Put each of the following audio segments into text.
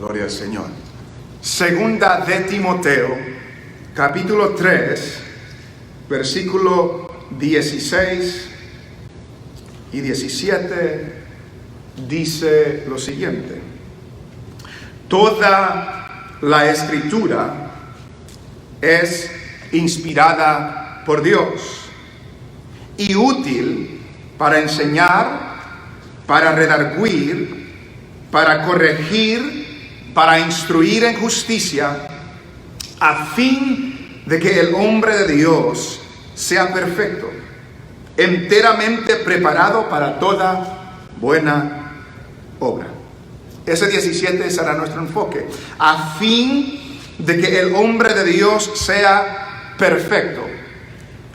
Gloria al Señor. Segunda de Timoteo, capítulo 3, versículo 16 y 17, dice lo siguiente: toda la Escritura es inspirada por Dios y útil para enseñar, para redarguir, para corregir, para instruir en justicia, a fin de que el hombre de Dios sea perfecto, enteramente preparado para toda buena obra. Ese 17 será nuestro enfoque. A fin de que el hombre de Dios sea perfecto,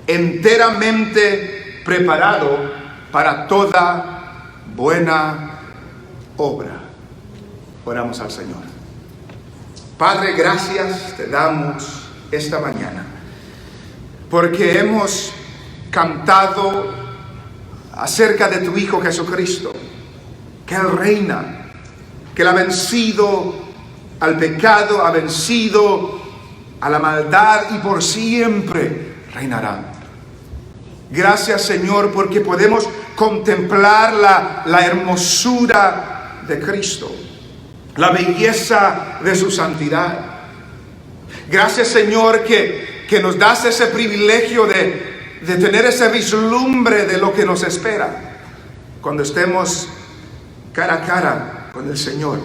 enteramente preparado para toda buena obra. Oramos al Señor. Padre, gracias te damos esta mañana, porque hemos cantado acerca de tu Hijo Jesucristo, que Él reina, que Él ha vencido al pecado, ha vencido a la maldad y por siempre reinará. Gracias, Señor, porque podemos contemplar la hermosura de Cristo, la belleza de su santidad. Gracias, Señor, que nos das ese privilegio de tener ese vislumbre de lo que nos espera cuando estemos cara a cara con el Señor.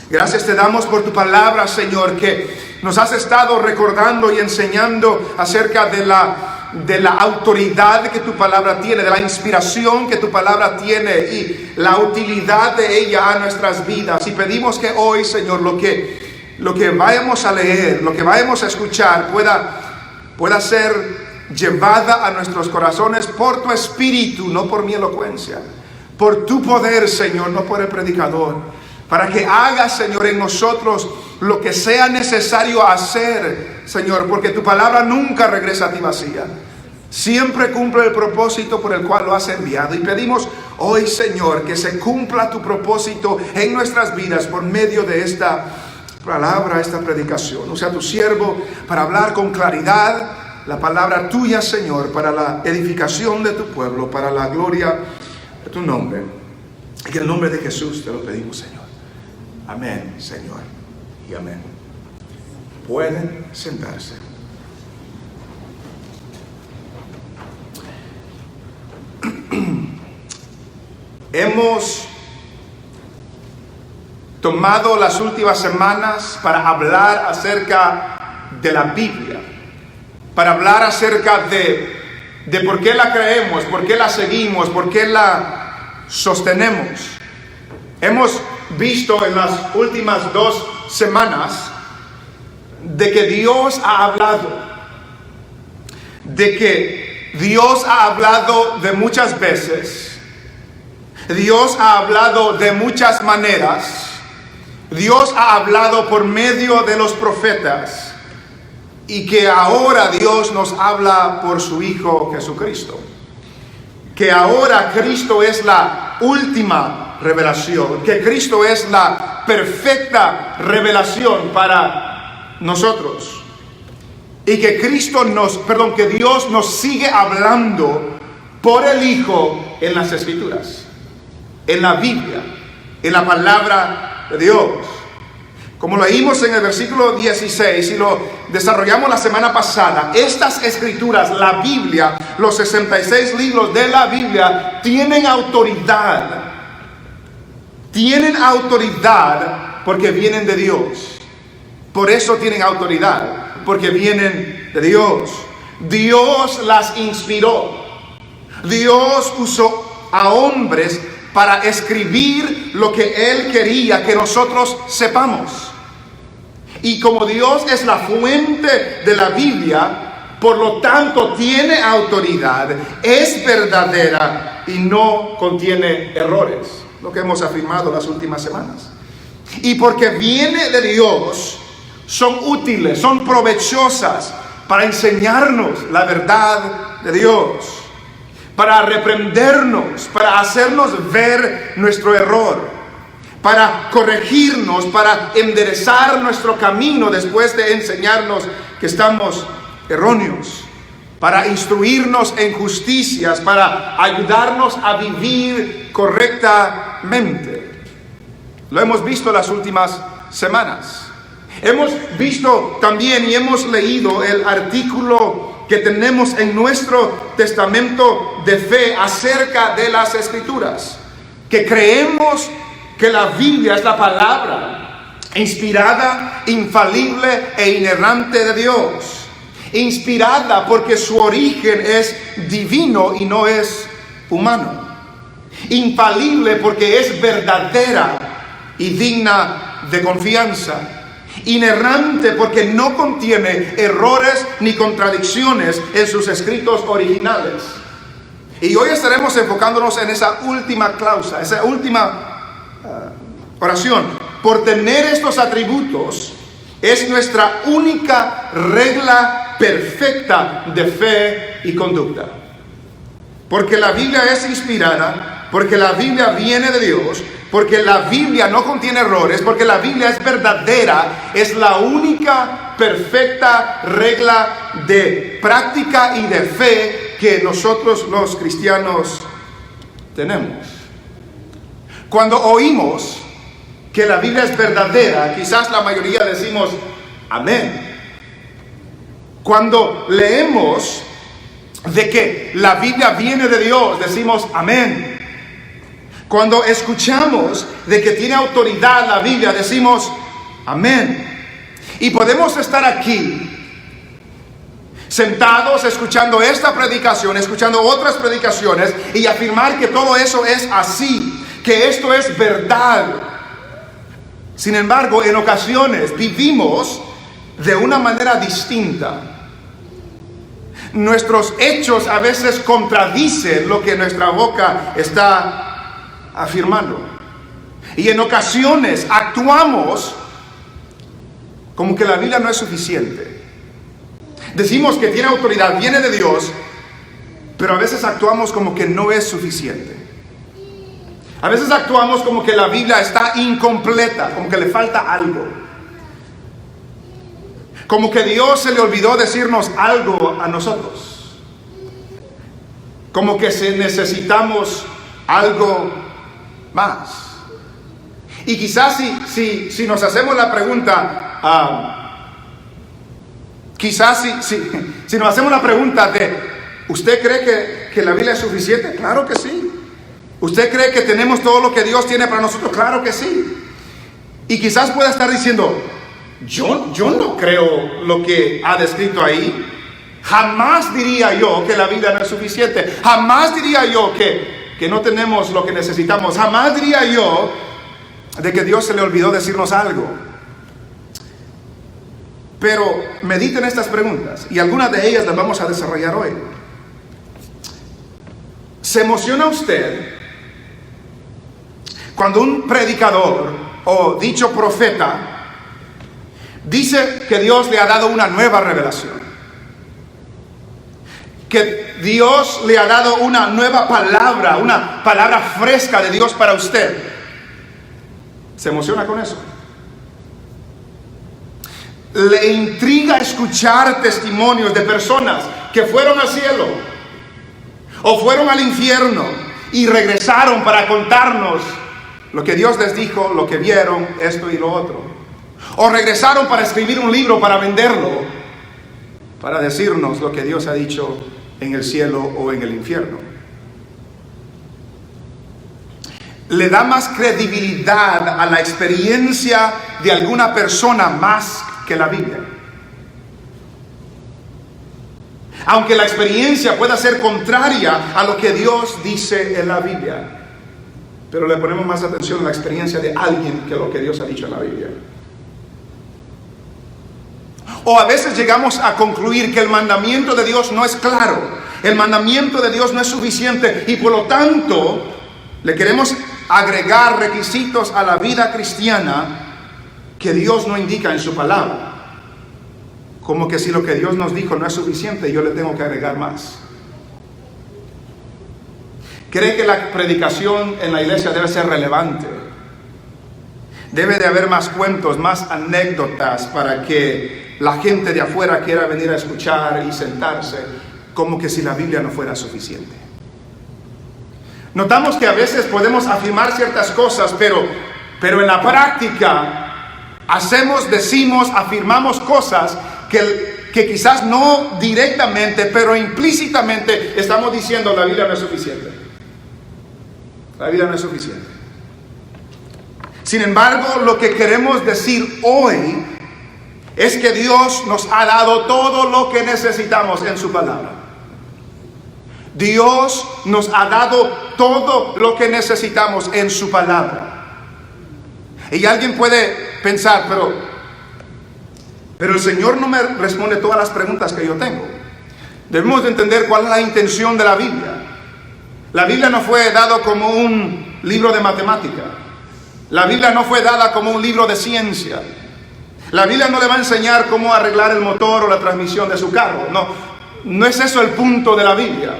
Gracias te damos por tu palabra, Señor, que nos has estado recordando y enseñando acerca de la autoridad que tu palabra tiene, de la inspiración que tu palabra tiene y la utilidad de ella a nuestras vidas. Y pedimos que hoy, Señor, lo que vayamos a leer, lo que vayamos a escuchar pueda ser llevada a nuestros corazones por tu Espíritu, no por mi elocuencia, por tu poder, Señor, no por el predicador, para que hagas, Señor, en nosotros lo que sea necesario hacer, Señor, porque tu palabra nunca regresa a ti vacía. Siempre cumple el propósito por el cual lo has enviado. Y pedimos hoy, Señor, que se cumpla tu propósito en nuestras vidas por medio de esta palabra, esta predicación. O sea, tu siervo para hablar con claridad la palabra tuya, Señor, para la edificación de tu pueblo, para la gloria de tu nombre. En el nombre de Jesús te lo pedimos, Señor. Amén, Señor, y amén. Pueden sentarse. Hemos tomado las últimas semanas para hablar acerca de la Biblia, para hablar acerca de por qué la creemos, por qué la seguimos, por qué la sostenemos. Hemos visto en las últimas 2 semanas de que Dios ha hablado, de que Dios ha hablado de muchas veces, Dios ha hablado de muchas maneras, Dios ha hablado por medio de los profetas y que ahora Dios nos habla por su Hijo Jesucristo, que ahora Cristo es la última revelación, que Cristo es la perfecta revelación para nosotros y que que Dios nos sigue hablando por el Hijo en las Escrituras, en la Biblia, en la palabra de Dios. Como leímos en el versículo 16 y lo desarrollamos la semana pasada, estas Escrituras, la Biblia, los 66 libros de la Biblia tienen autoridad. Tienen autoridad porque vienen de Dios. Por eso tienen autoridad, porque vienen de Dios. Dios las inspiró. Dios usó a hombres para escribir lo que Él quería que nosotros sepamos. Y como Dios es la fuente de la Biblia, por lo tanto tiene autoridad, es verdadera y no contiene errores. Lo que hemos afirmado las últimas semanas. Y porque viene de Dios, son útiles, son provechosas para enseñarnos la verdad de Dios, para reprendernos, para hacernos ver nuestro error, para corregirnos, para enderezar nuestro camino después de enseñarnos que estamos erróneos, para instruirnos en justicias, para ayudarnos a vivir correctamente. Lo hemos visto las últimas semanas. Hemos visto también y hemos leído el artículo que tenemos en nuestro testamento de fe acerca de las Escrituras, que creemos que la Biblia es la palabra inspirada, infalible e inerrante de Dios. Inspirada porque su origen es divino y no es humano. Infalible porque es verdadera y digna de confianza. Inerrante porque no contiene errores ni contradicciones en sus escritos originales. Y hoy estaremos enfocándonos en esa última cláusula, esa última oración. Por tener estos atributos, es nuestra única regla perfecta de fe y conducta. Porque la Biblia es inspirada, porque la Biblia viene de Dios, porque la Biblia no contiene errores, porque la Biblia es verdadera, es la única perfecta regla de práctica y de fe que nosotros los cristianos tenemos. Cuando oímos que la Biblia es verdadera, quizás la mayoría decimos amén. Cuando leemos de que la Biblia viene de Dios, decimos amén. Cuando escuchamos de que tiene autoridad la Biblia, decimos amén. Y podemos estar aquí sentados escuchando esta predicación, escuchando otras predicaciones y afirmar que todo eso es así, que esto es verdad. Sin embargo, en ocasiones vivimos de una manera distinta. Nuestros hechos a veces contradicen lo que nuestra boca está afirmando. Y en ocasiones actuamos como que la Biblia no es suficiente. Decimos que tiene autoridad, viene de Dios, pero a veces actuamos como que no es suficiente. A veces actuamos como que la Biblia está incompleta, como que le falta algo. Como que Dios se le olvidó decirnos algo a nosotros. Como que necesitamos algo más. Y quizás si nos hacemos la pregunta, si nos hacemos la pregunta de, ¿usted cree que la Biblia es suficiente? Claro que sí. ¿Usted cree que tenemos todo lo que Dios tiene para nosotros? Claro que sí. Y quizás pueda estar diciendo, yo no creo lo que ha descrito ahí. Jamás diría yo que la Biblia no es suficiente. Jamás diría yo que no tenemos lo que necesitamos. Jamás diría yo de que Dios se le olvidó decirnos algo. Pero mediten estas preguntas y algunas de ellas las vamos a desarrollar hoy. ¿Se emociona usted cuando un predicador o dicho profeta dice que Dios le ha dado una nueva revelación? Que Dios le ha dado una nueva palabra, una palabra fresca de Dios para usted. ¿Se emociona con eso? ¿Le intriga escuchar testimonios de personas que fueron al cielo o fueron al infierno y regresaron para contarnos lo que Dios les dijo, lo que vieron, esto y lo otro? O regresaron para escribir un libro, para venderlo, para decirnos lo que Dios ha dicho en el cielo o en el infierno. Le da más credibilidad a la experiencia de alguna persona más que la Biblia. Aunque la experiencia pueda ser contraria a lo que Dios dice en la Biblia, pero le ponemos más atención a la experiencia de alguien que lo que Dios ha dicho en la Biblia. O a veces llegamos a concluir que el mandamiento de Dios no es claro, el mandamiento de Dios no es suficiente y por lo tanto le queremos agregar requisitos a la vida cristiana que Dios no indica en su palabra. Como que si lo que Dios nos dijo no es suficiente, yo le tengo que agregar más. ¿Cree que la predicación en la iglesia debe ser relevante? Debe de haber más cuentos, más anécdotas para que la gente de afuera quiera venir a escuchar y sentarse, como que si la Biblia no fuera suficiente. Notamos que a veces podemos afirmar ciertas cosas, pero en la práctica hacemos, decimos, afirmamos cosas que quizás no directamente, pero implícitamente estamos diciendo la Biblia no es suficiente. La Biblia no es suficiente. Sin embargo, lo que queremos decir hoy es que Dios nos ha dado todo lo que necesitamos en su palabra. Dios nos ha dado todo lo que necesitamos en su palabra. Y alguien puede pensar, pero el Señor no me responde todas las preguntas que yo tengo. Debemos de entender cuál es la intención de la Biblia. La Biblia no fue dada como un libro de matemática. La Biblia no fue dada como un libro de ciencia. La Biblia no le va a enseñar cómo arreglar el motor o la transmisión de su carro. No es eso el punto de la Biblia.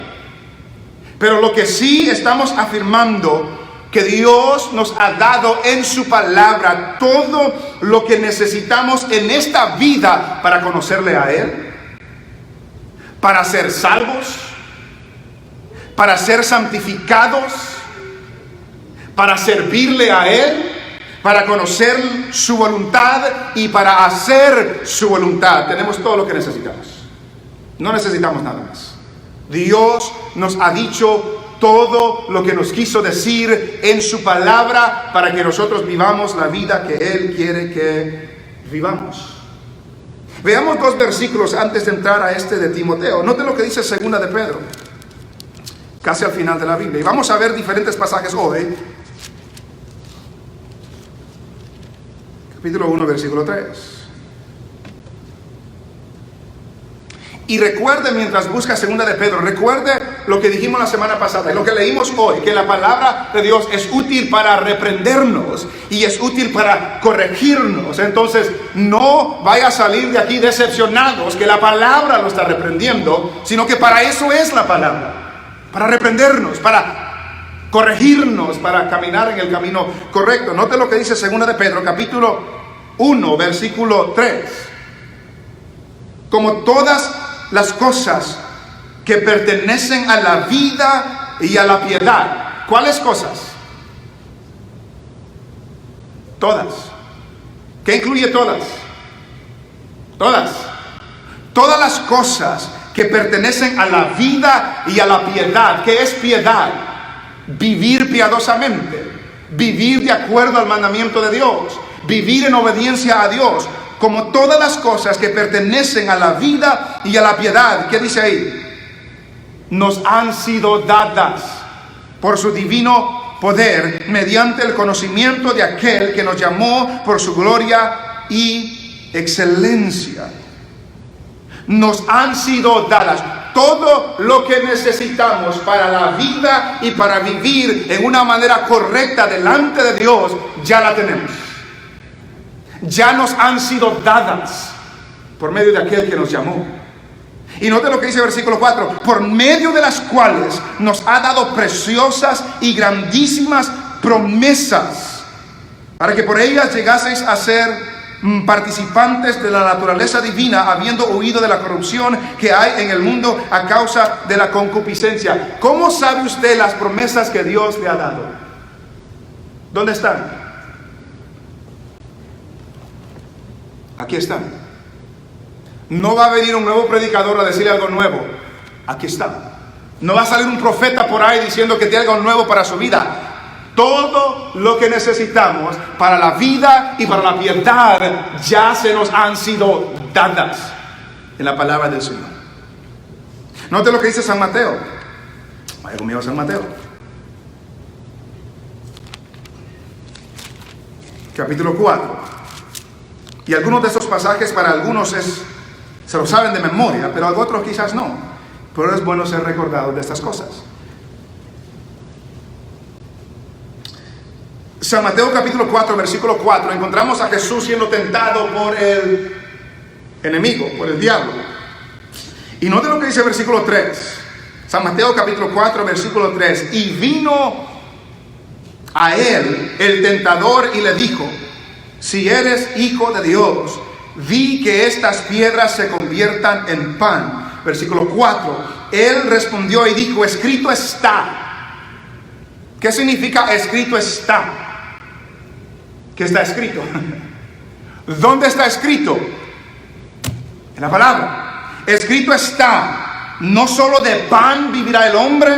Pero lo que sí estamos afirmando, que Dios nos ha dado en su palabra todo lo que necesitamos en esta vida para conocerle a Él, para ser salvos, para ser santificados, para servirle a Él, para conocer su voluntad y para hacer su voluntad. Tenemos todo lo que necesitamos. No necesitamos nada más. Dios nos ha dicho todo lo que nos quiso decir en su palabra para que nosotros vivamos la vida que Él quiere que vivamos. Veamos 2 versículos antes de entrar a este de Timoteo. Note lo que dice 2 de Pedro, casi al final de la Biblia. Y vamos a ver diferentes pasajes hoy. Capítulo 1, versículo 3. Y recuerde, mientras busca 2 de Pedro, recuerde lo que dijimos la semana pasada y lo que leímos hoy, que la palabra de Dios es útil para reprendernos y es útil para corregirnos. Entonces, no vaya a salir de aquí decepcionados que la palabra lo está reprendiendo, sino que para eso es la palabra, para reprendernos, para corregirnos, para caminar en el camino correcto. Note lo que dice 2 de Pedro, capítulo 1, versículo 3. Como todas las cosas que pertenecen a la vida y a la piedad. ¿Cuáles cosas? Todas. ¿Qué incluye todas? Todas. Todas las cosas que pertenecen a la vida y a la piedad. ¿Qué es piedad? Vivir piadosamente, vivir de acuerdo al mandamiento de Dios, vivir en obediencia a Dios. Como todas las cosas que pertenecen a la vida y a la piedad. ¿Qué dice ahí? Nos han sido dadas por su divino poder, mediante el conocimiento de aquel que nos llamó por su gloria y excelencia. Nos han sido dadas todo lo que necesitamos para la vida y para vivir en una manera correcta delante de Dios. Ya la tenemos. Ya nos han sido dadas por medio de aquel que nos llamó. Y note lo que dice el versículo 4: por medio de las cuales nos ha dado preciosas y grandísimas promesas, para que por ellas llegaseis a ser participantes de la naturaleza divina, habiendo huido de la corrupción que hay en el mundo a causa de la concupiscencia. ¿Cómo sabe usted las promesas que Dios le ha dado? ¿Dónde están? Aquí están. No va a venir un nuevo predicador a decirle algo nuevo. Aquí está. No va a salir un profeta por ahí diciendo que tiene algo nuevo para su vida. Todo lo que necesitamos para la vida y para la piedad ya se nos han sido dadas en la palabra del Señor. Note lo que dice San Mateo. Vaya conmigo a San Mateo. Capítulo 4. Y algunos de esos pasajes para algunos se lo saben de memoria, pero a otros quizás no. Pero es bueno ser recordados de estas cosas. San Mateo capítulo 4, versículo 4, encontramos a Jesús siendo tentado por el enemigo, por el diablo. Y note lo que dice el versículo 3. San Mateo capítulo 4, versículo 3. Y vino a él el tentador y le dijo: si eres hijo de Dios, di que estas piedras se conviertan en pan. Versículo 4. Él respondió y dijo, escrito está. ¿Qué significa escrito está? ¿Qué está escrito? ¿Dónde está escrito? En la palabra. Escrito está, no solo de pan vivirá el hombre,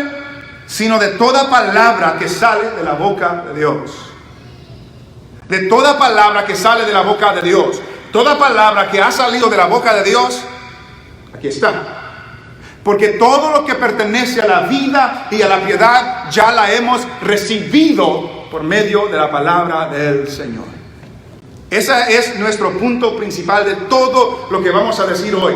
sino de toda palabra que sale de la boca de Dios. De toda palabra que sale de la boca de Dios. Toda palabra que ha salido de la boca de Dios, aquí está. Porque todo lo que pertenece a la vida y a la piedad ya la hemos recibido por medio de la palabra del Señor. Ese es nuestro punto principal de todo lo que vamos a decir hoy.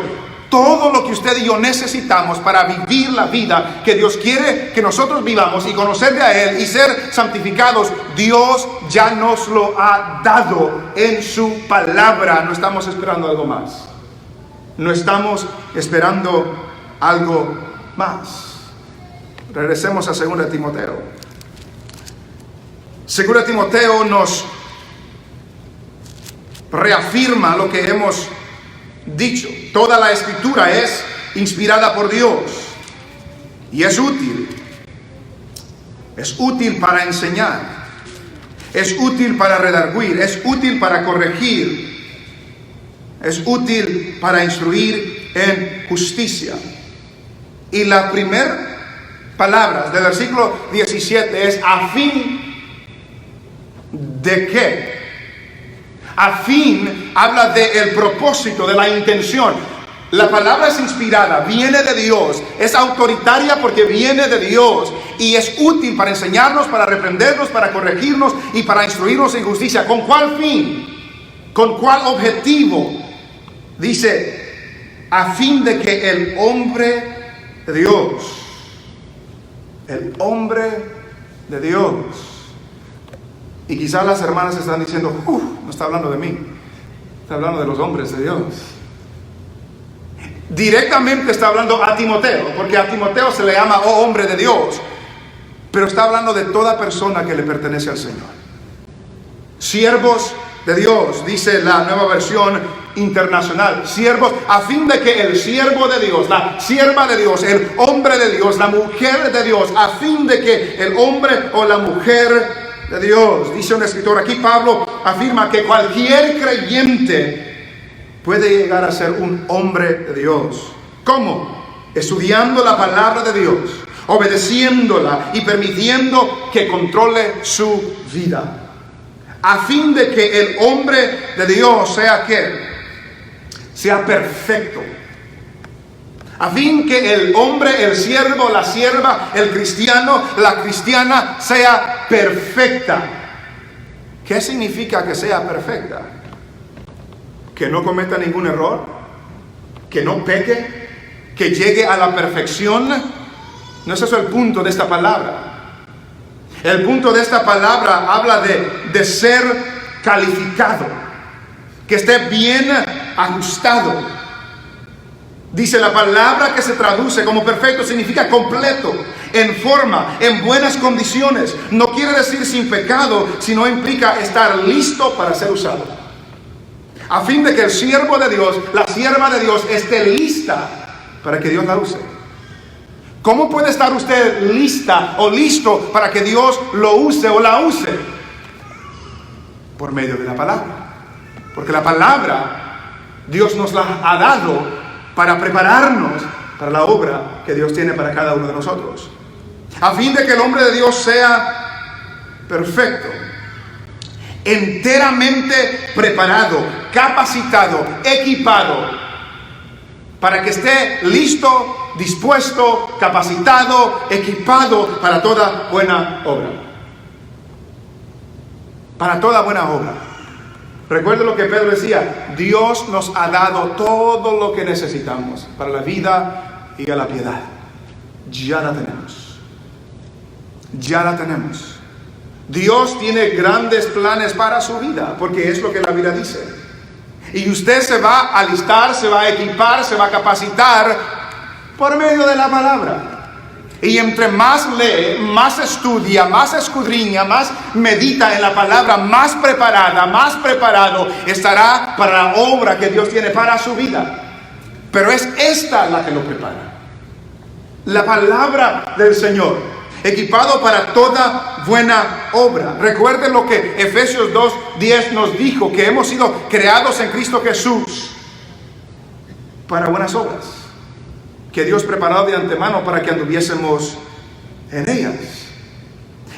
Todo lo que usted y yo necesitamos para vivir la vida que Dios quiere que nosotros vivamos y conocerle a Él y ser santificados, Dios ya nos lo ha dado en su palabra. No estamos esperando algo más. No estamos esperando algo más. Regresemos a 2 Timoteo. 2 Timoteo nos reafirma lo que hemos dicho. Toda la escritura es inspirada por Dios y es útil. Es útil para enseñar, es útil para redarguir, es útil para corregir, es útil para instruir en justicia. Y la primera palabra del versículo 17 es a fin de qué. A fin habla del propósito, de la intención. La palabra es inspirada, viene de Dios, es autoritaria porque viene de Dios y es útil para enseñarnos, para reprendernos, para corregirnos y para instruirnos en justicia. ¿Con cuál fin? ¿Con cuál objetivo? Dice, a fin de que el hombre de Dios, el hombre de Dios. Y quizás las hermanas están diciendo, no está hablando de mí, está hablando de los hombres de Dios. Directamente está hablando a Timoteo, porque a Timoteo se le llama hombre de Dios, pero está hablando de toda persona que le pertenece al Señor. Siervos de Dios, dice la Nueva Versión Internacional. Siervos, a fin de que el siervo de Dios, la sierva de Dios, el hombre de Dios, la mujer de Dios, a fin de que el hombre o la mujer de Dios, dice un escritor aquí, Pablo afirma que cualquier creyente puede llegar a ser un hombre de Dios. ¿Cómo? Estudiando la palabra de Dios, obedeciéndola y permitiendo que controle su vida. A fin de que el hombre de Dios sea ¿qué? Sea perfecto. A fin que el hombre, el siervo, la sierva, el cristiano, la cristiana sea perfecta. ¿Qué significa que sea perfecta? Que no cometa ningún error, que no peque, que llegue a la perfección. No es eso el punto de esta palabra. El punto de esta palabra habla de ser calificado, que esté bien ajustado. Dice la palabra que se traduce como perfecto significa completo, en forma, en buenas condiciones. No quiere decir sin pecado, sino implica estar listo para ser usado. A fin de que el siervo de Dios, la sierva de Dios esté lista para que Dios la use. ¿Cómo puede estar usted lista o listo para que Dios lo use o la use? Por medio de la palabra. Porque la palabra Dios nos la ha dado para prepararnos para la obra que Dios tiene para cada uno de nosotros. A fin de que el hombre de Dios sea perfecto, enteramente preparado, capacitado, equipado, para que esté listo, dispuesto, capacitado, equipado para toda buena obra. Para toda buena obra. Recuerda lo que Pedro decía, Dios nos ha dado todo lo que necesitamos para la vida y a la piedad. Ya la tenemos. Ya la tenemos. Dios tiene grandes planes para su vida, porque es lo que la Biblia dice. Y usted se va a alistar, se va a equipar, se va a capacitar por medio de la palabra. Y entre más lee, más estudia, más escudriña, más medita en la palabra, más preparado estará para la obra que Dios tiene para su vida. Pero es esta la que lo prepara. La palabra del Señor, equipado para toda buena obra. Recuerden lo que Efesios 2:10 nos dijo, que hemos sido creados en Cristo Jesús para buenas obras, que Dios preparó de antemano para que anduviésemos en ellas.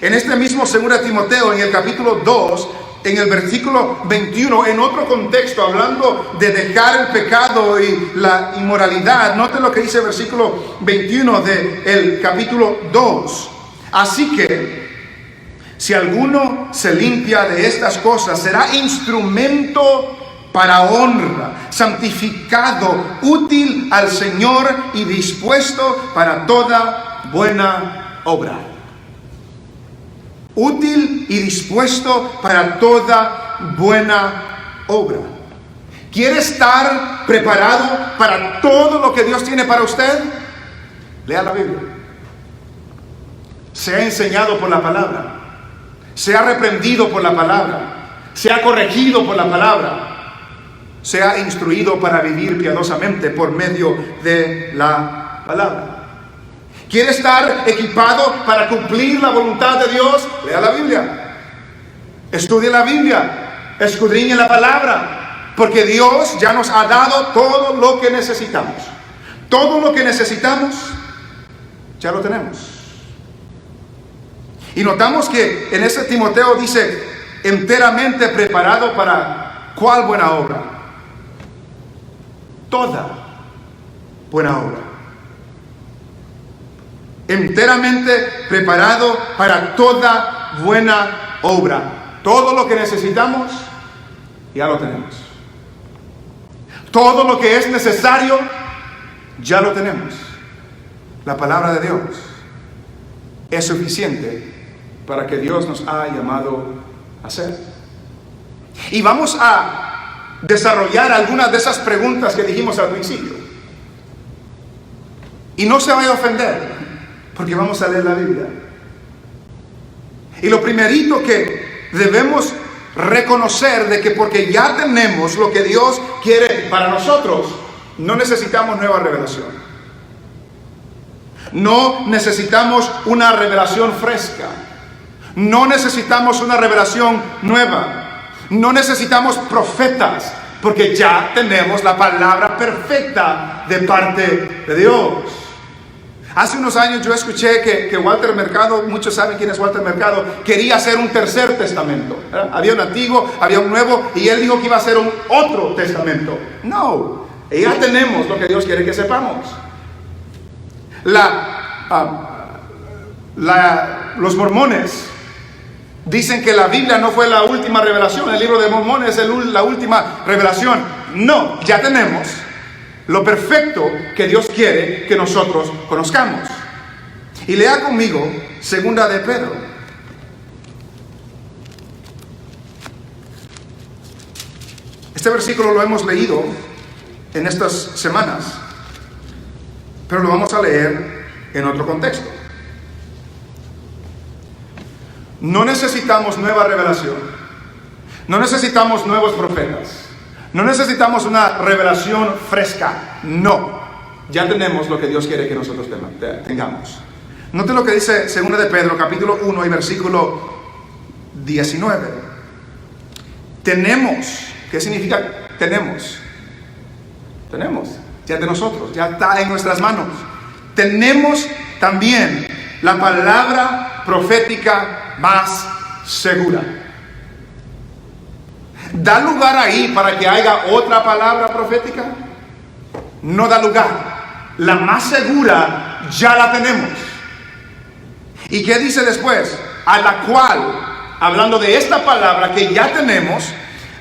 En este mismo 2 Timoteo, en el capítulo 2, en el versículo 21, en otro contexto, hablando de dejar el pecado y la inmoralidad, noten lo que dice el versículo 21 del capítulo 2. Así que, si alguno se limpia de estas cosas, será instrumento para honra, santificado, útil al Señor y dispuesto para toda buena obra. Útil y dispuesto para toda buena obra. ¿Quiere estar preparado para todo lo que Dios tiene para usted? Lea la Biblia. Sea enseñado por la palabra. Sea reprendido por la palabra. Sea corregido por la palabra. Sea instruido para vivir piadosamente por medio de la palabra. ¿Quiere estar equipado para cumplir la voluntad de Dios? Lea la Biblia. Estudie la Biblia. Escudriñe la palabra. Porque Dios ya nos ha dado todo lo que necesitamos. Todo lo que necesitamos ya lo tenemos. Y notamos que en ese Timoteo dice, enteramente preparado para ¿cuál buena obra? Toda buena obra. Enteramente preparado para toda buena obra. Todo lo que necesitamos, ya lo tenemos. Todo lo que es necesario, ya lo tenemos. La palabra de Dios es suficiente para que Dios nos ha llamado a hacer. Y vamos a desarrollar algunas de esas preguntas que dijimos al principio. Y no se vaya a ofender, porque vamos a leer la Biblia. Y lo primerito que debemos reconocer de que porque ya tenemos lo que Dios quiere para nosotros, no necesitamos nueva revelación. No necesitamos una revelación fresca. No necesitamos una revelación nueva. No necesitamos profetas, porque ya tenemos la palabra perfecta de parte de Dios. Hace unos años yo escuché que Walter Mercado, muchos saben quién es Walter Mercado, quería hacer un tercer testamento. Había un antiguo, había un nuevo, y él dijo que iba a hacer un otro testamento. No, ya tenemos lo que Dios quiere que sepamos. Los mormones dicen que la Biblia no fue la última revelación, el libro de Mormón es la última revelación. No, ya tenemos lo perfecto que Dios quiere que nosotros conozcamos. Y lea conmigo 2 de Pedro. Este versículo lo hemos leído en estas semanas, pero lo vamos a leer en otro contexto. No necesitamos nueva revelación. No necesitamos nuevos profetas. No necesitamos una revelación fresca. No. Ya tenemos lo que Dios quiere que nosotros tengamos. Noten lo que dice 2 de Pedro, capítulo 1 y versículo 19. Tenemos. ¿Qué significa tenemos? Tenemos. Ya de nosotros. Ya está en nuestras manos. Tenemos también la palabra profética más segura. ¿Da lugar ahí para que haya otra palabra profética? No da lugar. La más segura ya la tenemos. ¿Y qué dice después? A la cual, hablando de esta palabra que ya tenemos,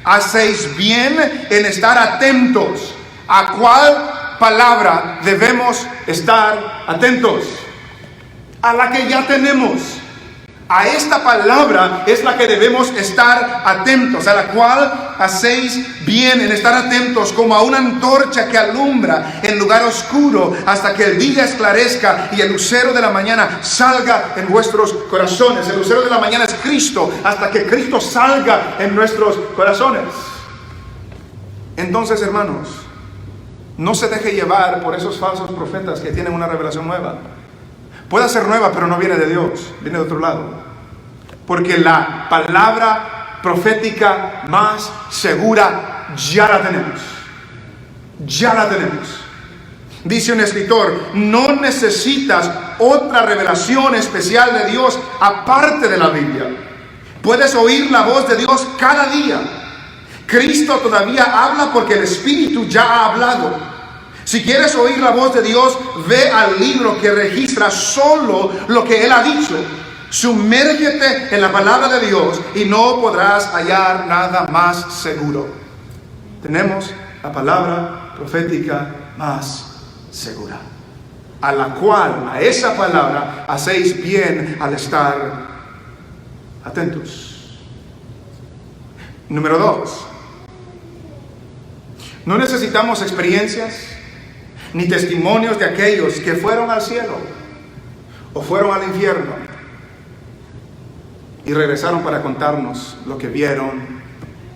hacéis bien en estar atentos. ¿A cuál palabra debemos estar atentos? A la que ya tenemos. A esta palabra es la que debemos estar atentos, a la cual hacéis bien en estar atentos como a una antorcha que alumbra en lugar oscuro hasta que el día esclarezca y el lucero de la mañana salga en vuestros corazones. El lucero de la mañana es Cristo, hasta que Cristo salga en nuestros corazones. Entonces, hermanos, no se deje llevar por esos falsos profetas que tienen una revelación nueva. Puede ser nueva, pero no viene de Dios, viene de otro lado. Porque la palabra profética más segura ya la tenemos. Ya la tenemos. Dice un escritor, no necesitas otra revelación especial de Dios aparte de la Biblia. Puedes oír la voz de Dios cada día. Cristo todavía habla porque el Espíritu ya ha hablado. Si quieres oír la voz de Dios, ve al libro que registra solo lo que Él ha dicho. Sumérgete en la palabra de Dios y no podrás hallar nada más seguro. Tenemos la palabra profética más segura, a la cual, a esa palabra, hacéis bien al estar atentos. Número 2. No necesitamos experiencias ni testimonios de aquellos que fueron al cielo o fueron al infierno y regresaron para contarnos lo que vieron,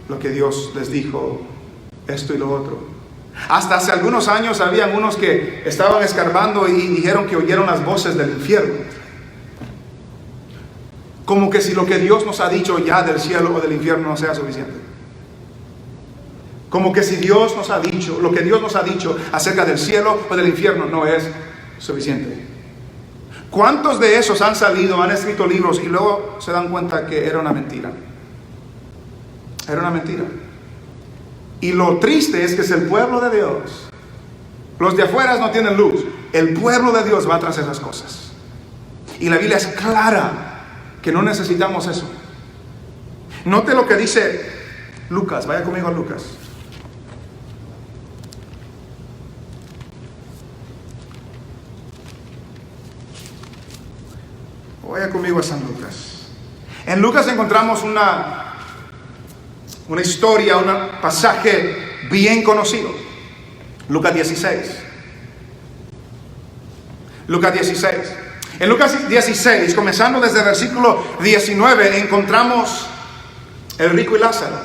lo que Dios les dijo, esto y lo otro. Hasta hace algunos años habían unos que estaban escarbando y dijeron que oyeron las voces del infierno. Como que si lo que Dios nos ha dicho ya del cielo o del infierno no sea suficiente. Como que si Dios nos ha dicho, lo que Dios nos ha dicho acerca del cielo o del infierno no es suficiente. ¿Cuántos de esos han salido, han escrito libros y luego se dan cuenta que era una mentira? Era una mentira. Y lo triste es que es el pueblo de Dios. Los de afuera no tienen luz. El pueblo de Dios va tras esas cosas. Y la Biblia es clara que no necesitamos eso. Note lo que dice Lucas. Vaya conmigo a Lucas. Vaya conmigo a San Lucas. En Lucas encontramos una historia, un pasaje bien conocido. Lucas 16. Lucas 16. En Lucas 16, comenzando desde el versículo 19, encontramos el rico y Lázaro.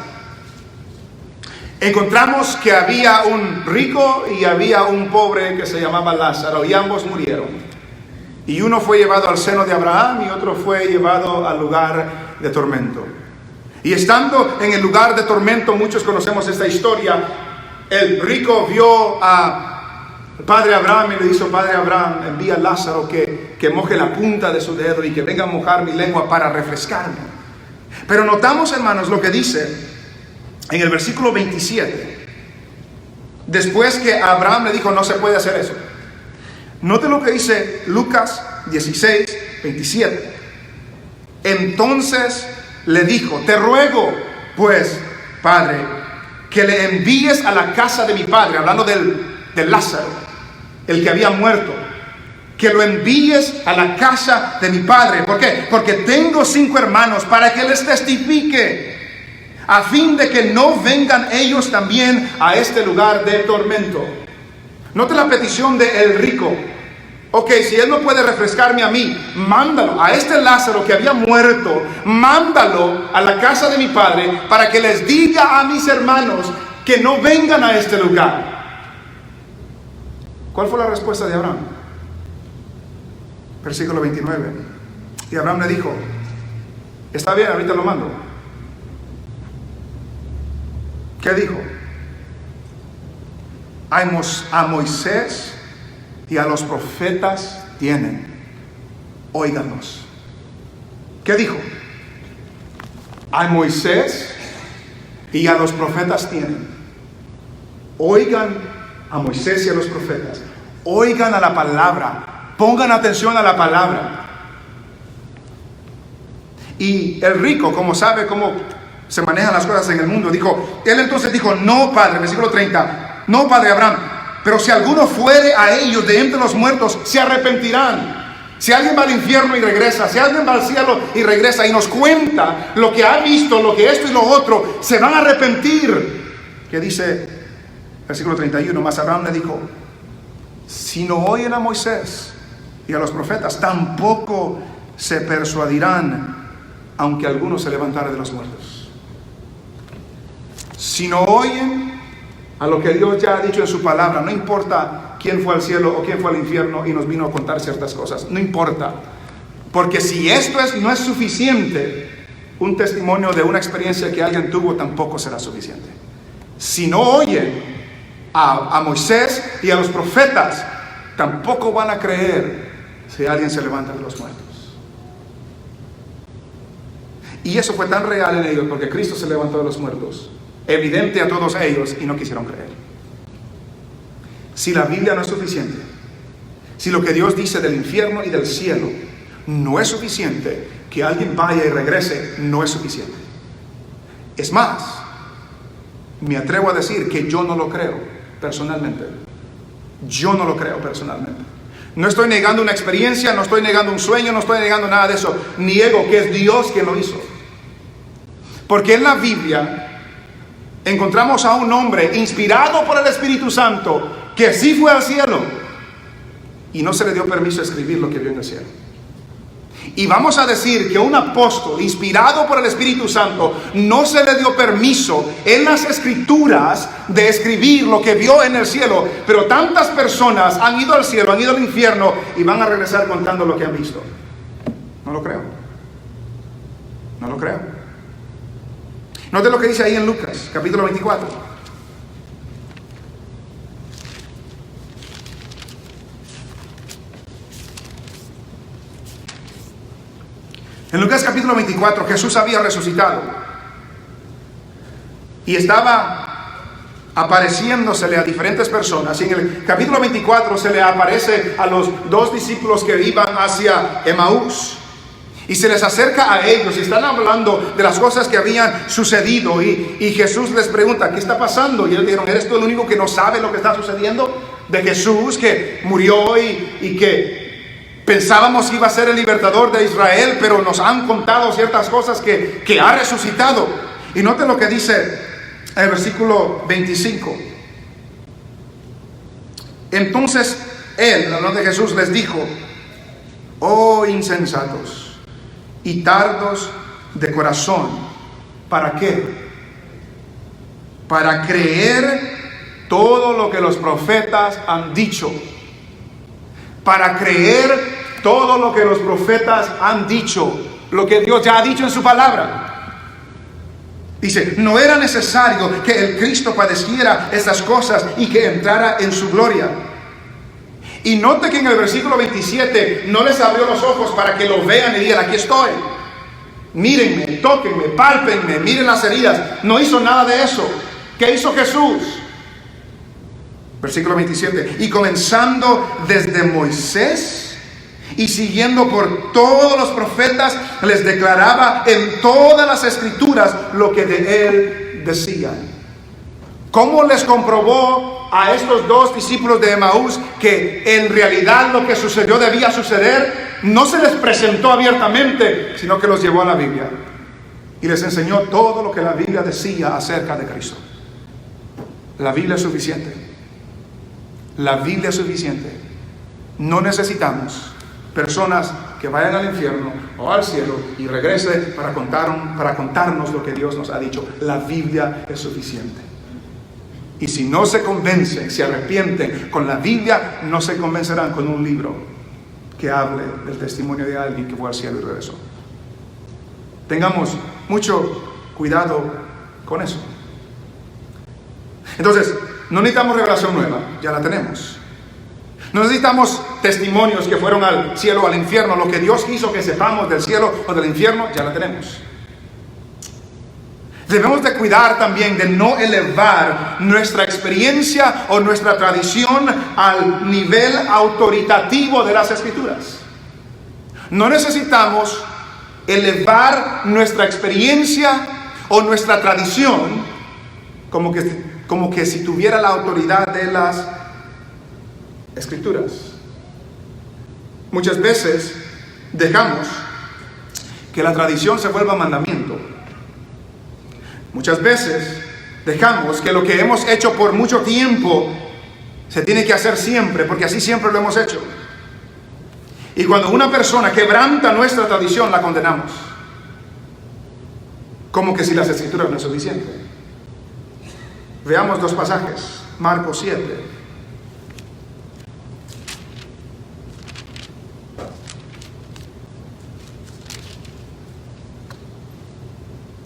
Encontramos que había un rico y había un pobre que se llamaba Lázaro, y ambos murieron. Y uno fue llevado al seno de Abraham y otro fue llevado al lugar de tormento. Y estando en el lugar de tormento, muchos conocemos esta historia, el rico vio al padre Abraham y le dijo: Padre Abraham, envía a Lázaro que moje la punta de su dedo y que venga a mojar mi lengua para refrescarme. Pero notamos, hermanos, lo que dice en el versículo 27. Después que Abraham le dijo: no se puede hacer eso. Note lo que dice Lucas 16, 27. Entonces le dijo: te ruego, pues, Padre, que le envíes a la casa de mi padre, hablando de Lázaro, el que había muerto, que lo envíes a la casa de mi padre. ¿Por qué? Porque tengo 5 hermanos, para que les testifique, a fin de que no vengan ellos también a este lugar de tormento. Note la petición del rico. Ok, si él no puede refrescarme a mí, mándalo a este Lázaro que había muerto, mándalo a la casa de mi padre para que les diga a mis hermanos que no vengan a este lugar. ¿Cuál fue la respuesta de Abraham? Versículo 29. Y Abraham le dijo: está bien, ahorita lo mando. ¿Qué dijo? A Moisés y a los profetas tienen, óiganlos. ¿Qué dijo? A Moisés y a los profetas tienen. Oigan a Moisés y a los profetas. Oigan a la palabra. Pongan atención a la palabra. Y el rico, como sabe cómo se manejan las cosas en el mundo, él entonces dijo: no, padre, versículo 30, no, padre Abraham, pero si alguno fuere a ellos de entre los muertos, se arrepentirán. Si alguien va al infierno y regresa, si alguien va al cielo y regresa y nos cuenta lo que ha visto, lo que esto y lo otro, se van a arrepentir. Que dice, versículo 31, mas Abraham le dijo, si no oyen a Moisés y a los profetas, tampoco se persuadirán, aunque alguno se levantara de los muertos. Si no oyen a lo que Dios ya ha dicho en su palabra, no importa quién fue al cielo o quién fue al infierno y nos vino a contar ciertas cosas, no importa, porque si esto no es suficiente, un testimonio de una experiencia que alguien tuvo tampoco será suficiente. Si no oyen a Moisés y a los profetas, tampoco van a creer si alguien se levanta de los muertos. Y eso fue tan real en ellos porque Cristo se levantó de los muertos, evidente a todos ellos, y no quisieron creer. Si la Biblia no es suficiente, si lo que Dios dice del infierno y del cielo no es suficiente, que alguien vaya y regrese no es suficiente. Es más, me atrevo a decir que yo no lo creo personalmente. Yo no lo creo personalmente. No estoy negando una experiencia, no estoy negando un sueño, no estoy negando nada de eso. Niego que es Dios quien lo hizo. Porque en la Biblia encontramos a un hombre inspirado por el Espíritu Santo que sí fue al cielo y no se le dio permiso a escribir lo que vio en el cielo. Y vamos a decir que un apóstol inspirado por el Espíritu Santo no se le dio permiso en las Escrituras de escribir lo que vio en el cielo, pero tantas personas han ido al cielo, han ido al infierno y van a regresar contando lo que han visto. No lo creo. No lo creo. Note lo que dice ahí en Lucas, capítulo 24. En Lucas capítulo 24, Jesús había resucitado y estaba apareciéndosele a diferentes personas. Y en el capítulo 24 se le aparece a los dos discípulos que iban hacia Emaús y se les acerca a ellos y están hablando de las cosas que habían sucedido y Jesús les pregunta, ¿qué está pasando? Y ellos dijeron, ¿eres tú el único que no sabe lo que está sucediendo? De Jesús que murió y que pensábamos que iba a ser el libertador de Israel, pero nos han contado ciertas cosas que ha resucitado. Y noten lo que dice el versículo 25. Entonces él, hablando de Jesús, les dijo, oh insensatos y tardos de corazón, ¿para qué? Para creer todo lo que los profetas han dicho. Para creer todo lo que los profetas han dicho, lo que Dios ya ha dicho en su palabra. Dice, no era necesario que el Cristo padeciera estas cosas y que entrara en su gloria. Y note que en el versículo 27 no les abrió los ojos para que lo vean y digan, aquí estoy. Mírenme, tóquenme, pálpenme, miren las heridas. No hizo nada de eso. ¿Qué hizo Jesús? Versículo 27. Y comenzando desde Moisés y siguiendo por todos los profetas, les declaraba en todas las escrituras lo que de él decían. ¿Cómo les comprobó a estos dos discípulos de Emaús que en realidad lo que sucedió debía suceder? No se les presentó abiertamente, sino que los llevó a la Biblia y les enseñó todo lo que la Biblia decía acerca de Cristo. La Biblia es suficiente. La Biblia es suficiente. No necesitamos personas que vayan al infierno o al cielo y regresen para contarnos lo que Dios nos ha dicho. La Biblia es suficiente. Y si no se convencen, se arrepienten con la Biblia, no se convencerán con un libro que hable del testimonio de alguien que fue al cielo y regresó. Tengamos mucho cuidado con eso. Entonces, no necesitamos revelación nueva, ya la tenemos. No necesitamos testimonios que fueron al cielo o al infierno. Lo que Dios quiso que sepamos del cielo o del infierno, ya la tenemos. Debemos de cuidar también de no elevar nuestra experiencia o nuestra tradición al nivel autoritativo de las Escrituras. No necesitamos elevar nuestra experiencia o nuestra tradición como que si tuviera la autoridad de las Escrituras. Muchas veces dejamos que la tradición se vuelva mandamiento. Muchas veces dejamos que lo que hemos hecho por mucho tiempo se tiene que hacer siempre, porque así siempre lo hemos hecho. Y cuando una persona quebranta nuestra tradición, la condenamos. Como que si las escrituras no es suficiente. Veamos dos pasajes. Marcos 7.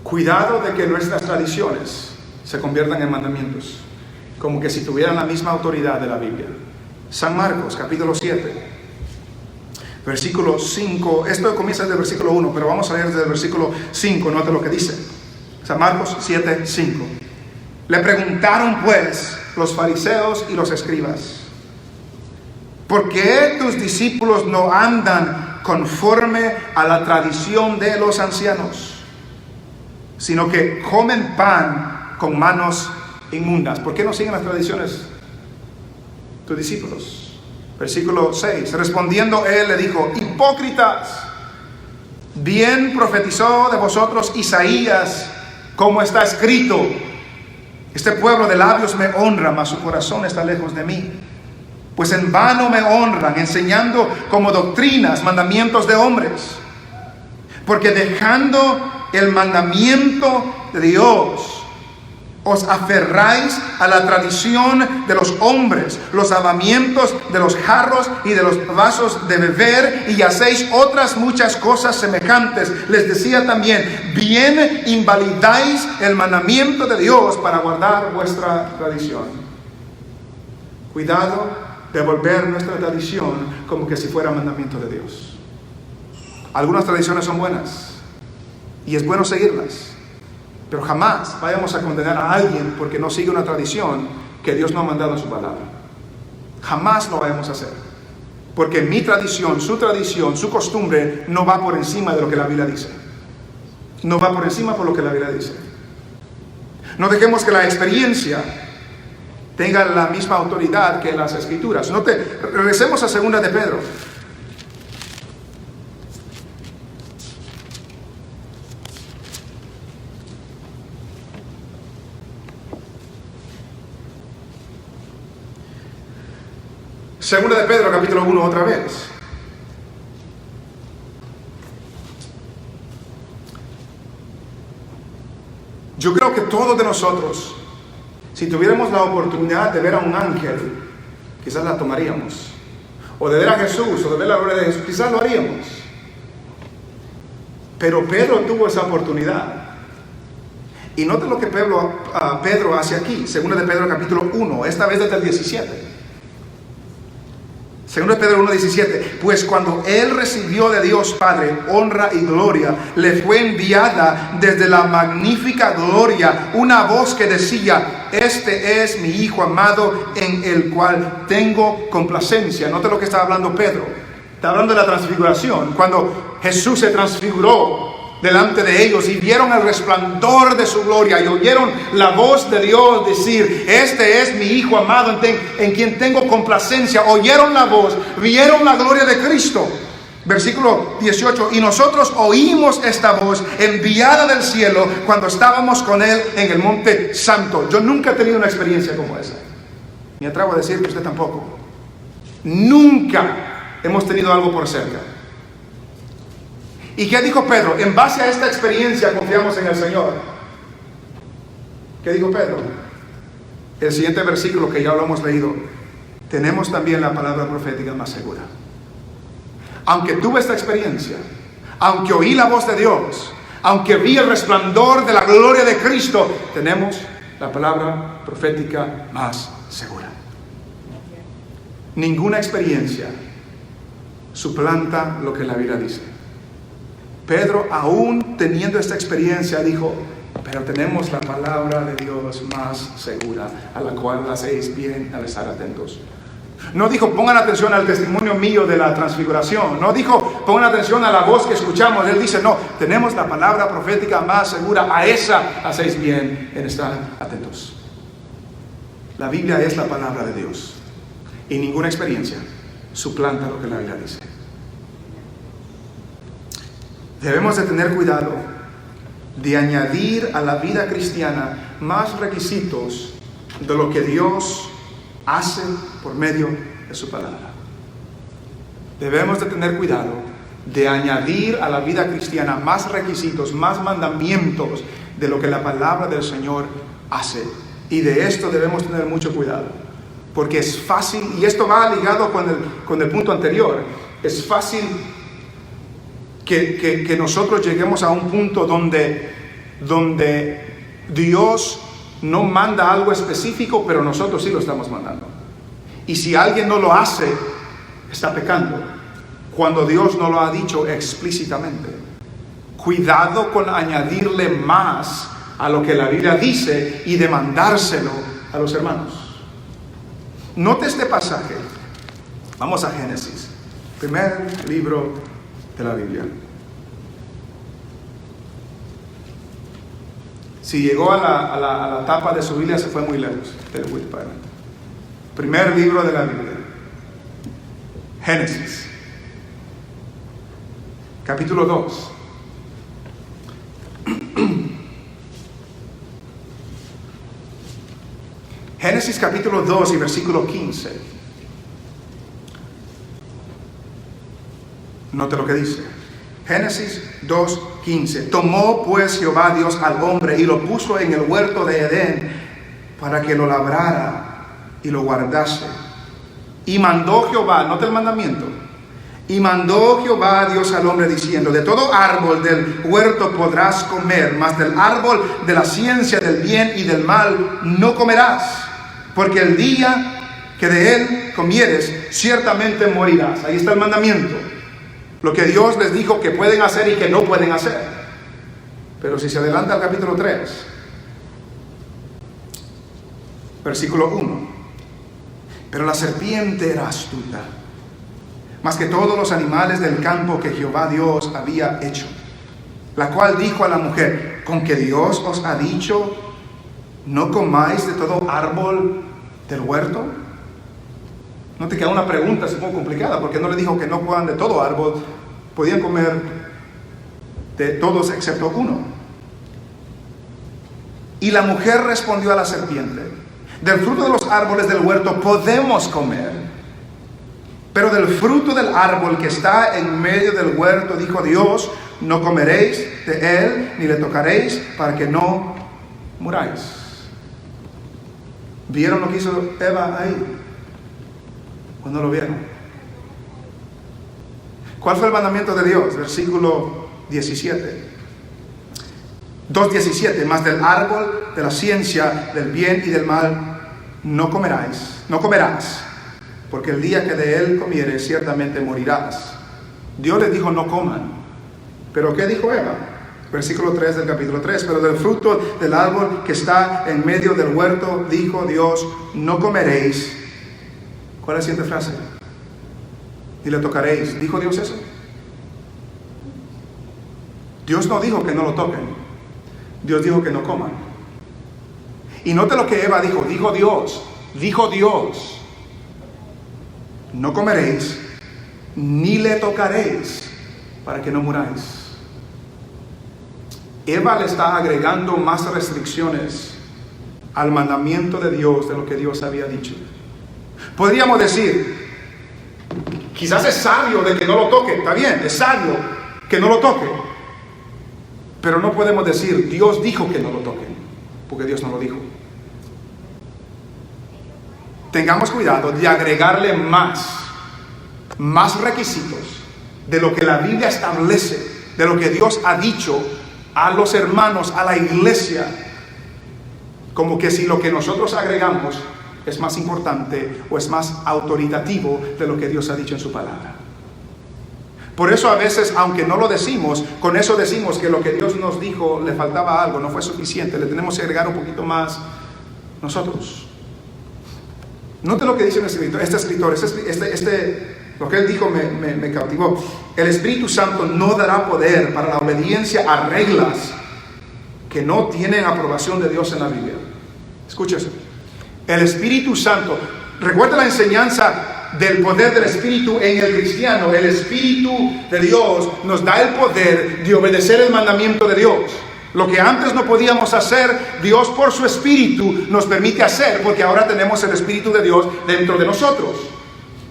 Cuidado de que nuestras tradiciones se conviertan en mandamientos, como que si tuvieran la misma autoridad de la Biblia. San Marcos, capítulo 7, versículo 5. Esto comienza desde el versículo 1, pero vamos a leer desde el versículo 5. Note lo que dice. San Marcos 7, 5. Le preguntaron pues los fariseos y los escribas: ¿por qué tus discípulos no andan conforme a la tradición de los ancianos, sino que comen pan con manos inmundas? ¿Por qué no siguen las tradiciones tus discípulos? Versículo 6. Respondiendo él le dijo: hipócritas, bien profetizó de vosotros Isaías, como está escrito: este pueblo de labios me honra, mas su corazón está lejos de mí. Pues en vano me honran, enseñando como doctrinas mandamientos de hombres. Porque dejando el mandamiento de Dios, os aferráis a la tradición de los hombres, los lavamientos de los jarros y de los vasos de beber, y hacéis otras muchas cosas semejantes. Les decía también: bien invalidáis el mandamiento de Dios para guardar vuestra tradición. Cuidado de volver nuestra tradición como que si fuera mandamiento de Dios. Algunas tradiciones son buenas y es bueno seguirlas, pero jamás vayamos a condenar a alguien porque no sigue una tradición que Dios no ha mandado en su palabra. Jamás lo vayamos a hacer, porque mi tradición, su costumbre no va por encima de lo que la Biblia dice. No va por encima por lo que la Biblia dice. No dejemos que la experiencia tenga la misma autoridad que las escrituras. Regresemos a 2 de Pedro. Segunda de Pedro, capítulo 1, otra vez. Yo creo que todos de nosotros, si tuviéramos la oportunidad de ver a un ángel, quizás la tomaríamos. O de ver a Jesús, o de ver la gloria de Jesús, quizás lo haríamos. Pero Pedro tuvo esa oportunidad. Y note lo que Pedro hace aquí. Segunda de Pedro, capítulo 1, esta vez desde el 17. Segundo de Pedro 1:17, pues cuando él recibió de Dios Padre honra y gloria, le fue enviada desde la magnífica gloria una voz que decía: este es mi Hijo amado, en el cual tengo complacencia. Note lo que está hablando Pedro. Está hablando de la transfiguración, cuando Jesús se transfiguró delante de ellos y vieron el resplandor de su gloria y oyeron la voz de Dios decir: este es mi Hijo amado en quien tengo complacencia. Oyeron la voz, vieron la gloria de Cristo. Versículo 18, y nosotros oímos esta voz enviada del cielo cuando estábamos con él en el monte santo. Yo nunca he tenido una experiencia como esa. Me atrevo a decir que usted tampoco. Nunca hemos tenido algo por cerca. ¿Y qué dijo Pedro? En base a esta experiencia confiamos en el Señor. ¿Qué dijo Pedro? El siguiente versículo que ya lo hemos leído: tenemos también la palabra profética más segura. Aunque tuve esta experiencia, aunque oí la voz de Dios, aunque vi el resplandor de la gloria de Cristo, tenemos la palabra profética más segura. Ninguna experiencia suplanta lo que la Biblia dice. Pedro, aún teniendo esta experiencia, dijo: pero tenemos la palabra de Dios más segura, a la cual hacéis bien al estar atentos. No dijo: pongan atención al testimonio mío de la transfiguración. No dijo: pongan atención a la voz que escuchamos. Él dice: no, tenemos la palabra profética más segura, a esa hacéis bien en estar atentos. La Biblia es la palabra de Dios y ninguna experiencia suplanta lo que la Biblia dice. Debemos de tener cuidado de añadir a la vida cristiana más requisitos de lo que Dios hace por medio de su palabra. Debemos de tener cuidado de añadir a la vida cristiana más requisitos, más mandamientos de lo que la palabra del Señor hace. Y de esto debemos tener mucho cuidado, porque es fácil, y esto va ligado con el punto anterior, es fácil que nosotros lleguemos a un punto donde Dios no manda algo específico, pero nosotros sí lo estamos mandando. Y si alguien no lo hace, está pecando, cuando Dios no lo ha dicho explícitamente. Cuidado con añadirle más a lo que la Biblia dice y demandárselo a los hermanos. Note este pasaje. Vamos a Génesis, primer libro de la Biblia. Si llegó a la tapa de su Biblia, se fue muy lejos. Primer libro de la Biblia, Génesis, capítulo 2. Génesis capítulo 2 y versículo 15. Note lo que dice. Génesis 2:15. Tomó pues Jehová Dios al hombre y lo puso en el huerto de Edén para que lo labrara y lo guardase. Y mandó Jehová, note el mandamiento. Y mandó Jehová Dios al hombre diciendo: de todo árbol del huerto podrás comer, mas del árbol de la ciencia del bien y del mal no comerás, porque el día que de él comieres, ciertamente morirás. Ahí está el mandamiento. Lo que Dios les dijo que pueden hacer y que no pueden hacer. Pero si se adelanta al capítulo 3, versículo 1. Pero la serpiente era astuta, más que todos los animales del campo que Jehová Dios había hecho, la cual dijo a la mujer: ¿con que Dios os ha dicho, no comáis de todo árbol del huerto? Note que una pregunta es un poco complicada, porque no le dijo que no coman de todo árbol, podían comer de todos excepto uno. Y la mujer respondió a la serpiente: del fruto de los árboles del huerto podemos comer, pero del fruto del árbol que está en medio del huerto, dijo Dios, no comeréis de él, ni le tocaréis, para que no muráis. ¿Vieron lo que hizo Eva ahí? ¿Cuándo lo vieron? ¿Cuál fue el mandamiento de Dios? Versículo 17. 2:17. Mas del árbol de la ciencia del bien y del mal no comerás, porque el día que de él comieres, ciertamente morirás. Dios les dijo: no coman. ¿Pero qué dijo Eva? Versículo 3 del capítulo 3. Pero del fruto del árbol que está en medio del huerto, dijo Dios, no comeréis. ¿Cuál es la siguiente frase? Ni le tocaréis. ¿Dijo Dios eso? Dios no dijo que no lo toquen. Dios dijo que no coman. Y note lo que Eva dijo. Dijo Dios, no comeréis, ni le tocaréis, para que no muráis. Eva le está agregando más restricciones al mandamiento de Dios de lo que Dios había dicho. Podríamos decir, quizás es sabio de que no lo toque. Está bien, es sabio que no lo toque. Pero no podemos decir, Dios dijo que no lo toquen, porque Dios no lo dijo. Tengamos cuidado de agregarle más requisitos de lo que la Biblia establece, de lo que Dios ha dicho a los hermanos, a la iglesia, como que si lo que nosotros agregamos es más importante o es más autoritativo de lo que Dios ha dicho en su palabra. Por eso a veces, aunque no lo decimos, con eso decimos que lo que Dios nos dijo le faltaba algo, no fue suficiente, le tenemos que agregar un poquito más nosotros. Note lo que dice este escritor, lo que él dijo me cautivó. El Espíritu Santo no dará poder para la obediencia a reglas que no tienen aprobación de Dios en la Biblia. Escucha eso. El Espíritu Santo, recuerda la enseñanza del poder del Espíritu en el cristiano, el Espíritu de Dios nos da el poder de obedecer el mandamiento de Dios. Lo que antes no podíamos hacer, Dios por su Espíritu nos permite hacer, porque ahora tenemos el Espíritu de Dios dentro de nosotros.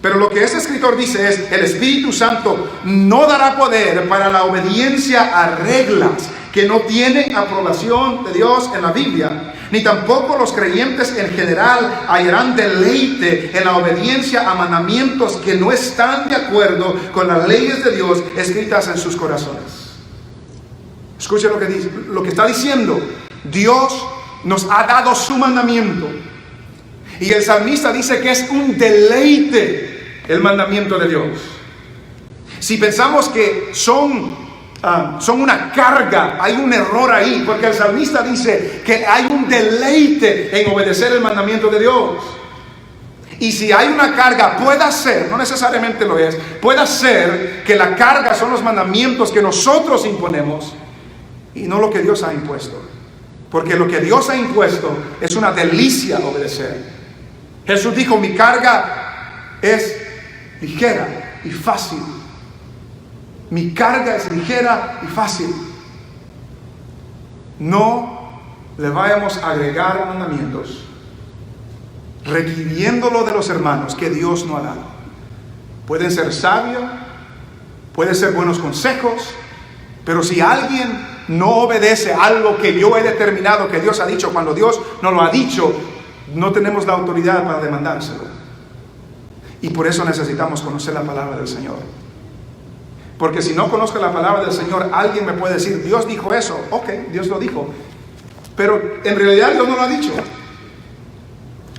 Pero lo que este escritor dice es, el Espíritu Santo no dará poder para la obediencia a reglas que no tienen aprobación de Dios en la Biblia, ni tampoco los creyentes en general hallarán deleite en la obediencia a mandamientos que no están de acuerdo con las leyes de Dios escritas en sus corazones. Escuche lo que dice, lo que está diciendo. Dios nos ha dado su mandamiento. Y el salmista dice que es un deleite el mandamiento de Dios. Si pensamos que son una carga, hay un error ahí, porque el salmista dice que hay un deleite en obedecer el mandamiento de Dios. Y si hay una carga, puede ser, no necesariamente lo es, puede ser que la carga son los mandamientos que nosotros imponemos y no lo que Dios ha impuesto. Porque lo que Dios ha impuesto es una delicia obedecer. Jesús dijo, mi carga es ligera y fácil. Mi carga es ligera y fácil. No le vayamos a agregar mandamientos requiriéndolo de los hermanos que Dios no ha dado. Pueden ser sabios, pueden ser buenos consejos, pero si alguien no obedece algo que yo he determinado que Dios ha dicho, cuando Dios no lo ha dicho, no tenemos la autoridad para demandárselo. Y por eso necesitamos conocer la palabra del Señor. Porque si no conozco la palabra del Señor, alguien me puede decir, Dios dijo eso. Ok, Dios lo dijo. Pero en realidad Dios no lo ha dicho.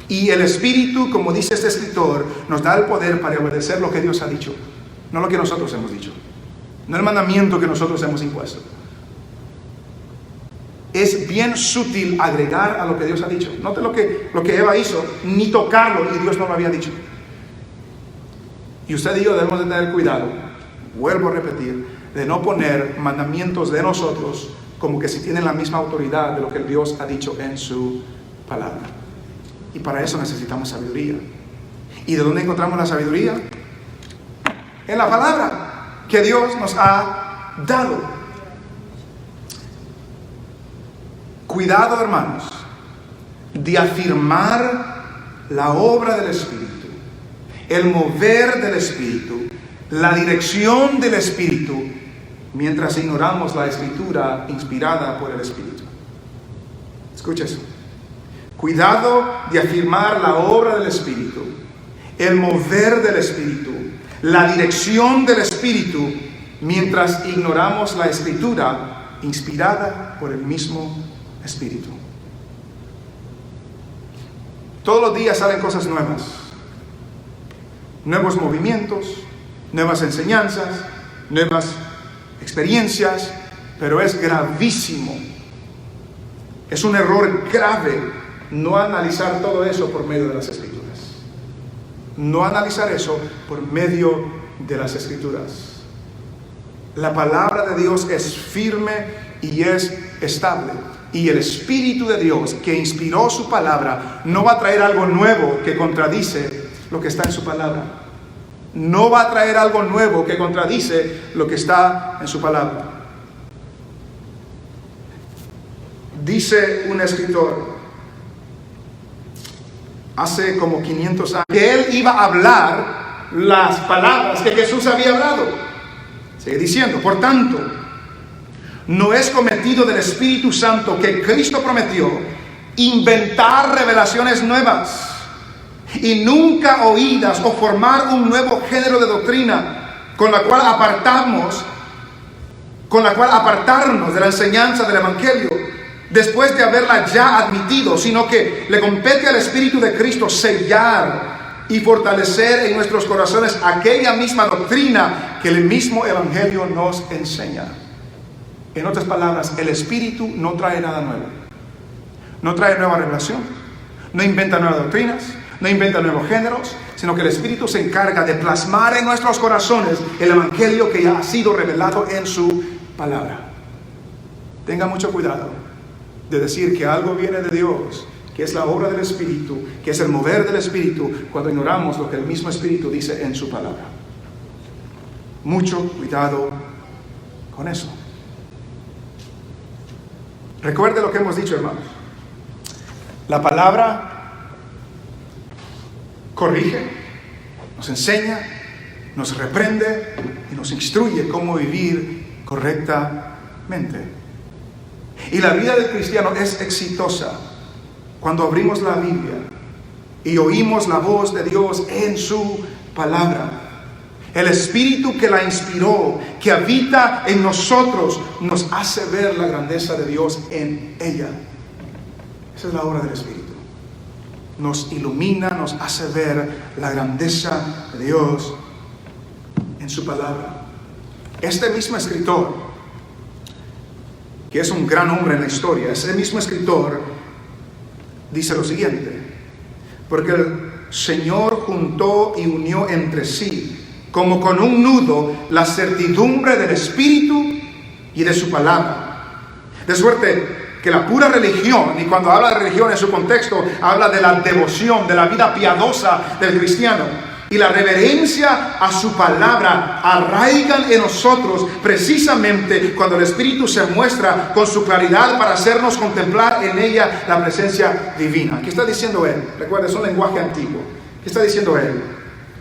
Y el Espíritu, como dice este escritor, nos da el poder para obedecer lo que Dios ha dicho. No lo que nosotros hemos dicho. No el mandamiento que nosotros hemos impuesto. Es bien sutil agregar a lo que Dios ha dicho. Note lo que Eva hizo, ni tocarlo, y Dios no lo había dicho. Y usted y yo debemos de tener cuidado, vuelvo a repetir, de no poner mandamientos de nosotros como que si tienen la misma autoridad de lo que Dios ha dicho en su palabra. Y para eso necesitamos sabiduría. ¿Y de dónde encontramos la sabiduría? En la palabra que Dios nos ha dado. Cuidado, hermanos, de afirmar la obra del Espíritu, el mover del Espíritu, la dirección del Espíritu, mientras ignoramos la Escritura inspirada por el Espíritu. Escucha eso. Cuidado de afirmar la obra del Espíritu, el mover del Espíritu, la dirección del Espíritu, mientras ignoramos la Escritura inspirada por el mismo Espíritu. Todos los días salen cosas nuevas, nuevos movimientos, nuevas enseñanzas, nuevas experiencias, pero es gravísimo, es un error grave no analizar todo eso por medio de las Escrituras. No analizar eso por medio de las Escrituras. La palabra de Dios es firme y es estable. Y el Espíritu de Dios que inspiró su palabra no va a traer algo nuevo que contradice lo que está en su palabra. No va a traer algo nuevo que contradice lo que está en su palabra. Dice un escritor hace como 500 años que él iba a hablar las palabras que Jesús había hablado. Sigue diciendo, por tanto, no es cometido del Espíritu Santo que Cristo prometió inventar revelaciones nuevas y nunca oídas, o formar un nuevo género de doctrina con la cual apartarnos de la enseñanza del Evangelio después de haberla ya admitido, sino que le compete al Espíritu de Cristo sellar y fortalecer en nuestros corazones aquella misma doctrina que el mismo Evangelio nos enseña. En otras palabras, el Espíritu no trae nada nuevo. No trae nueva revelación, no inventa nuevas doctrinas, no inventa nuevos géneros, sino que el Espíritu se encarga de plasmar en nuestros corazones el Evangelio que ya ha sido revelado en su palabra. Tenga mucho cuidado de decir que algo viene de Dios que es la obra del Espíritu, que es el mover del Espíritu, cuando ignoramos lo que el mismo Espíritu dice en su palabra. Mucho cuidado con eso. Recuerde lo que hemos dicho, hermanos. La palabra corrige, nos enseña, nos reprende y nos instruye cómo vivir correctamente. Y la vida del cristiano es exitosa cuando abrimos la Biblia y oímos la voz de Dios en su palabra. El Espíritu que la inspiró, que habita en nosotros, nos hace ver la grandeza de Dios en ella. Esa es la obra del Espíritu. Nos ilumina, nos hace ver la grandeza de Dios en su palabra. Este mismo escritor, que es un gran hombre en la historia, ese mismo escritor dice lo siguiente: porque el Señor juntó y unió entre sí, como con un nudo, la certidumbre del Espíritu y de su palabra. De suerte que la pura religión, y cuando habla de religión en su contexto, habla de la devoción, de la vida piadosa del cristiano, y la reverencia a su palabra arraigan en nosotros precisamente cuando el Espíritu se muestra con su claridad para hacernos contemplar en ella la presencia divina. ¿Qué está diciendo él? Recuerda, es un lenguaje antiguo. ¿Qué está diciendo él?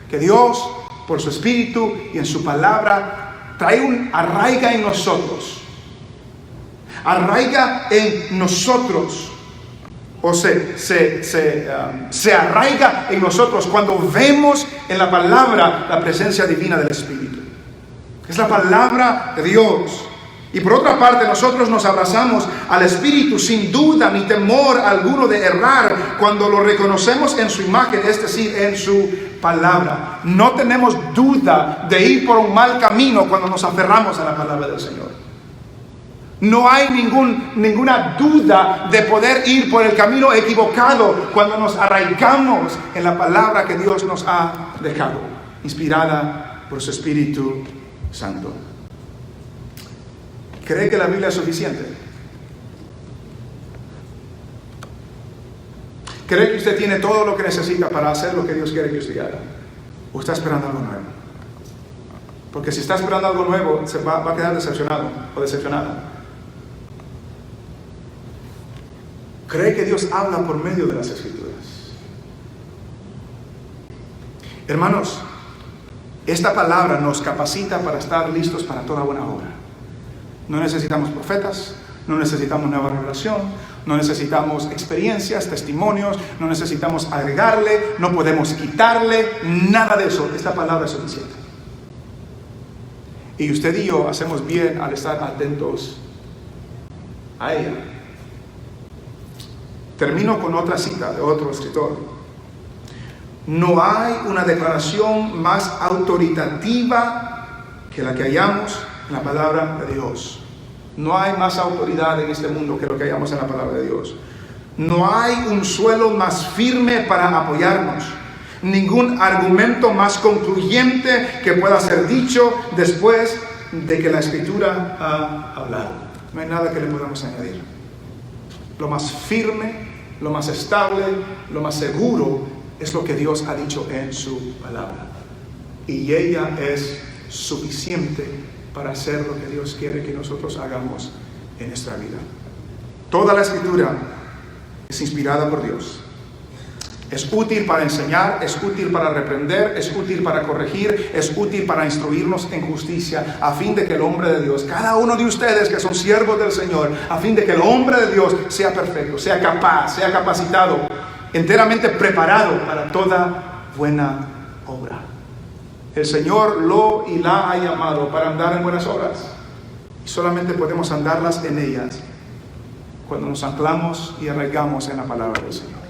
Que Dios, por su Espíritu y en su palabra, arraiga en nosotros. Arraiga en nosotros. O se arraiga en nosotros cuando vemos en la palabra la presencia divina del Espíritu. Es la palabra de Dios. Y por otra parte, nosotros nos abrazamos al Espíritu sin duda ni temor alguno de errar cuando lo reconocemos en su imagen, es decir, en su palabra. No tenemos duda de ir por un mal camino cuando nos aferramos a la palabra del Señor. No hay ninguna duda de poder ir por el camino equivocado cuando nos arraigamos en la palabra que Dios nos ha dejado, inspirada por su Espíritu Santo. ¿Cree que la Biblia es suficiente? ¿Cree que usted tiene todo lo que necesita para hacer lo que Dios quiere que usted haga? ¿O está esperando algo nuevo? Porque si está esperando algo nuevo, se va a quedar decepcionado o decepcionada. ¿Cree que Dios habla por medio de las Escrituras? Hermanos, esta palabra nos capacita para estar listos para toda buena obra. No necesitamos profetas, no necesitamos nueva revelación, no necesitamos experiencias, testimonios, no necesitamos agregarle, no podemos quitarle, nada de eso. Esta palabra es suficiente. Y usted y yo hacemos bien al estar atentos a ella. Termino con otra cita de otro escritor. No hay una declaración más autoritativa que la que hallamos en la palabra de Dios. No hay más autoridad en este mundo que lo que hallamos en la palabra de Dios. No hay un suelo más firme para apoyarnos. Ningún argumento más concluyente que pueda ser dicho después de que la Escritura ha hablado. No hay nada que le podamos añadir. Lo más firme, lo más estable, lo más seguro es lo que Dios ha dicho en su palabra. Y ella es suficiente para hacer lo que Dios quiere que nosotros hagamos en nuestra vida. Toda la Escritura es inspirada por Dios. Es útil para enseñar, es útil para reprender, es útil para corregir, es útil para instruirnos en justicia, a fin de que el hombre de Dios, cada uno de ustedes que son siervos del Señor, a fin de que el hombre de Dios sea perfecto, sea capaz, sea capacitado, enteramente preparado para toda buena obra. El Señor lo y la ha llamado para andar en buenas obras. Y solamente podemos andarlas en ellas cuando nos anclamos y arraigamos en la palabra del Señor.